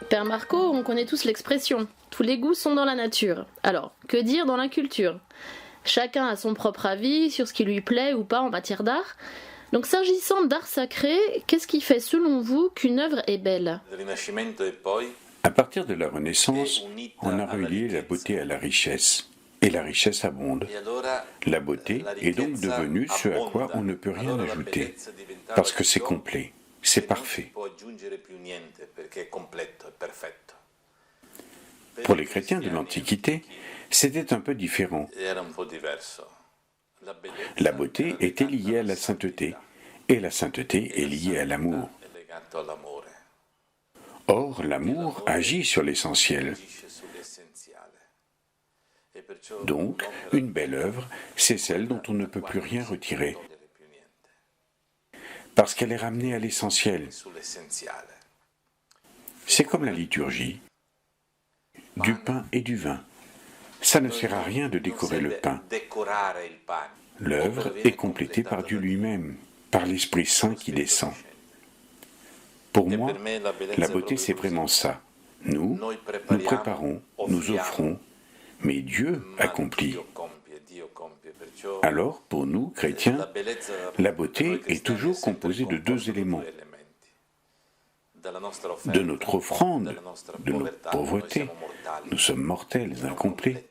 Père Marco, on connaît tous l'expression. Tous les goûts sont dans la nature. Alors, que dire dans la culture? Chacun a son propre avis sur ce qui lui plaît ou pas en matière d'art. Donc s'agissant d'art sacré, qu'est-ce qui fait selon vous qu'une œuvre est belle? À partir de la Renaissance, on a relié la beauté à la richesse. Et la richesse abonde. La beauté est donc devenue ce à quoi on ne peut rien ajouter, parce que c'est complet, c'est parfait. Pour les chrétiens de l'Antiquité, c'était un peu différent. La beauté était liée à la sainteté, et la sainteté est liée à l'amour. Or, l'amour agit sur l'essentiel. Donc, une belle œuvre, c'est celle dont on ne peut plus rien retirer, parce qu'elle est ramenée à l'essentiel. C'est comme la liturgie, du pain et du vin. Ça ne sert à rien de décorer le pain. L'œuvre est complétée par Dieu lui-même, par l'Esprit Saint qui descend. Pour moi, la beauté c'est vraiment ça. Nous préparons, nous offrons, mais Dieu accomplit. Alors, pour nous, chrétiens, la beauté est toujours composée de deux éléments. De notre offrande, de notre pauvreté, nous sommes mortels, incomplets,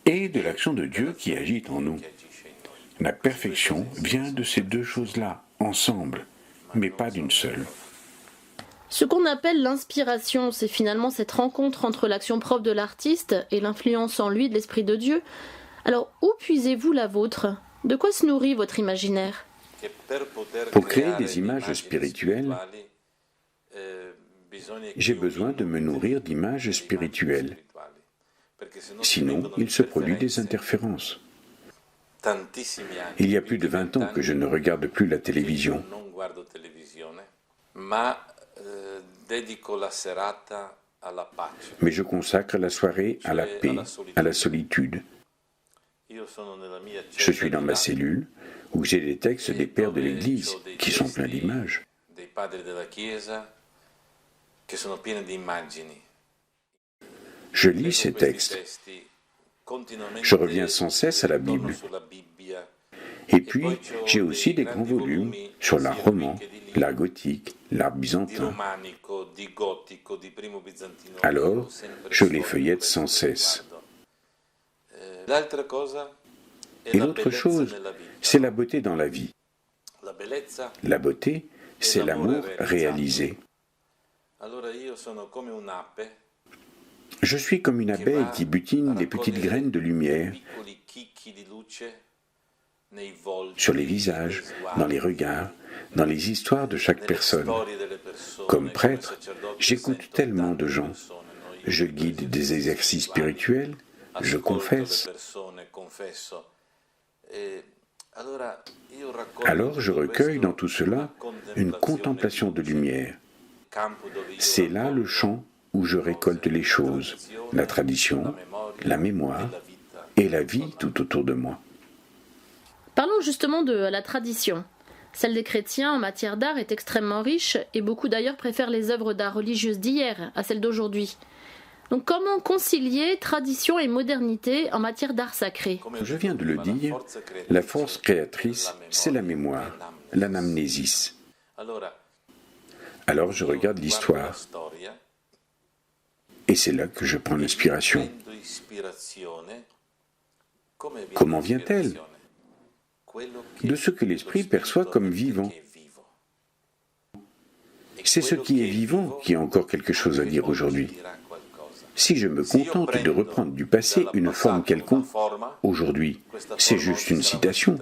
et de l'action de Dieu qui agit en nous. La perfection vient de ces deux choses-là, ensemble, mais pas d'une seule. Ce qu'on appelle l'inspiration, c'est finalement cette rencontre entre l'action propre de l'artiste et l'influence en lui de l'Esprit de Dieu. Alors, où puisez-vous la vôtre? De quoi se nourrit votre imaginaire? Pour créer des images spirituelles, j'ai besoin de me nourrir d'images spirituelles. Sinon, il se produit des interférences. Il y a plus de 20 ans que je ne regarde plus la télévision. Mais je consacre la soirée à la paix, à la solitude. Je suis dans ma cellule où j'ai des textes des pères de l'Église qui sont pleins d'images. Je lis ces textes. Je reviens sans cesse à la Bible. Et puis, j'ai aussi des grands volumes sur l'art roman, l'art gothique, l'art byzantin. Alors, je les feuillette sans cesse. Et l'autre chose, c'est la beauté dans la vie. La beauté, c'est l'amour réalisé. Je suis comme une abeille qui butine des petites graines de lumière sur les visages, dans les regards, dans les histoires de chaque personne. Comme prêtre, j'écoute tellement de gens. Je guide des exercices spirituels, je confesse. Alors je recueille dans tout cela une contemplation de lumière. C'est là le champ où je récolte les choses, la tradition, la mémoire et la vie tout autour de moi. Parlons justement de la tradition. Celle des chrétiens en matière d'art est extrêmement riche et beaucoup d'ailleurs préfèrent les œuvres d'art religieuses d'hier à celles d'aujourd'hui. Donc comment concilier tradition et modernité en matière d'art sacré? Je viens de le dire, la force créatrice, c'est la mémoire, l'anamnésis. Alors je regarde l'histoire. Et c'est là que je prends l'inspiration. Comment vient-elle? De ce que l'esprit perçoit comme vivant. C'est ce qui est vivant qui a encore quelque chose à dire aujourd'hui. Si je me contente de reprendre du passé une forme quelconque, aujourd'hui, c'est juste une citation.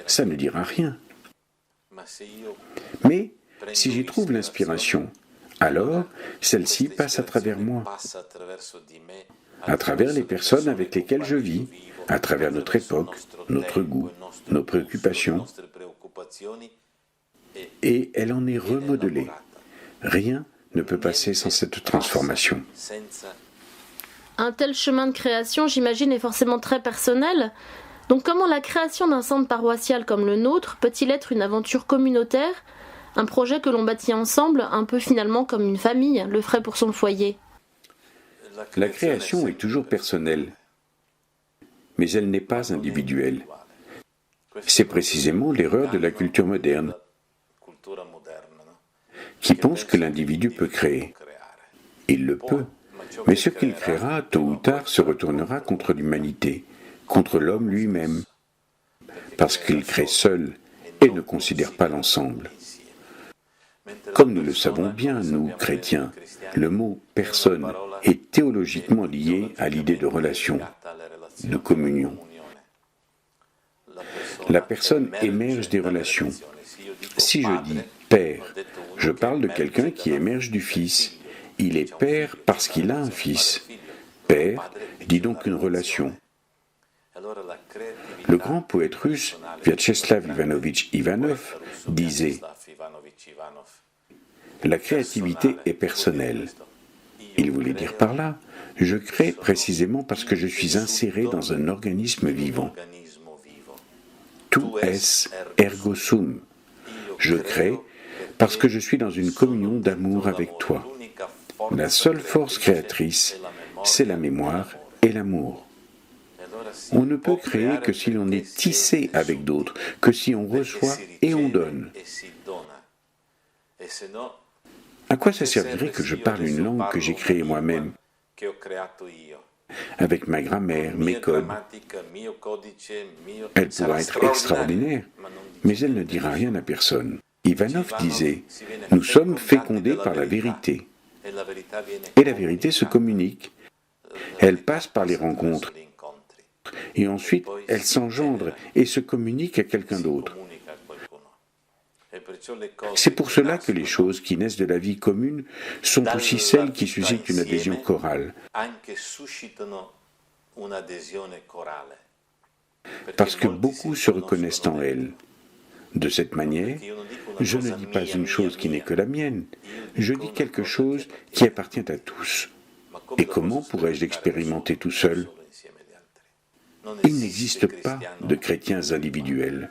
Ça ne dira rien. Mais si j'y trouve l'inspiration, alors celle-ci passe à travers moi, à travers les personnes avec lesquelles je vis, à travers notre époque, notre goût, nos préoccupations, et elle en est remodelée. Rien ne peut passer sans cette transformation. Un tel chemin de création, j'imagine, est forcément très personnel. Donc comment la création d'un centre paroissial comme le nôtre peut-il être une aventure communautaire Un projet que l'on bâtit ensemble, un peu finalement comme une famille le ferait pour son foyer. La création est toujours personnelle, mais elle n'est pas individuelle. C'est précisément l'erreur de la culture moderne, qui pense que l'individu peut créer. Il le peut, mais ce qu'il créera, tôt ou tard, se retournera contre l'humanité, contre l'homme lui-même, parce qu'il crée seul et ne considère pas l'ensemble. Comme nous le savons bien, nous, chrétiens, le mot « personne » est théologiquement lié à l'idée de relation, de communion. La personne émerge des relations. Si je dis « père », je parle de quelqu'un qui émerge du Fils. Il est père parce qu'il a un fils. Père dit donc une relation. Le grand poète russe Vyacheslav Ivanovitch Ivanov disait « La créativité est personnelle ». Il voulait dire par là « Je crée précisément parce que je suis inséré dans un organisme vivant ». Tu es ergo sum. Je crée parce que je suis dans une communion d'amour avec toi. La seule force créatrice, c'est la mémoire et l'amour. On ne peut créer que si l'on est tissé avec d'autres, que si on reçoit et on donne. À quoi ça servirait que je parle une langue que j'ai créée moi-même, avec ma grammaire, mes codes? Elle pourra être extraordinaire, mais elle ne dira rien à personne. Ivanov disait « Nous sommes fécondés par la vérité. » Et la vérité se communique. Elle passe par les rencontres. Et ensuite, elle s'engendre et se communique à quelqu'un d'autre. C'est pour cela que les choses qui naissent de la vie commune sont aussi celles qui suscitent une adhésion chorale. Parce que beaucoup se reconnaissent en elles. De cette manière, je ne dis pas une chose qui n'est que la mienne, je dis quelque chose qui appartient à tous. Et comment pourrais-je l'expérimenter tout seul? Il n'existe pas de chrétiens individuels.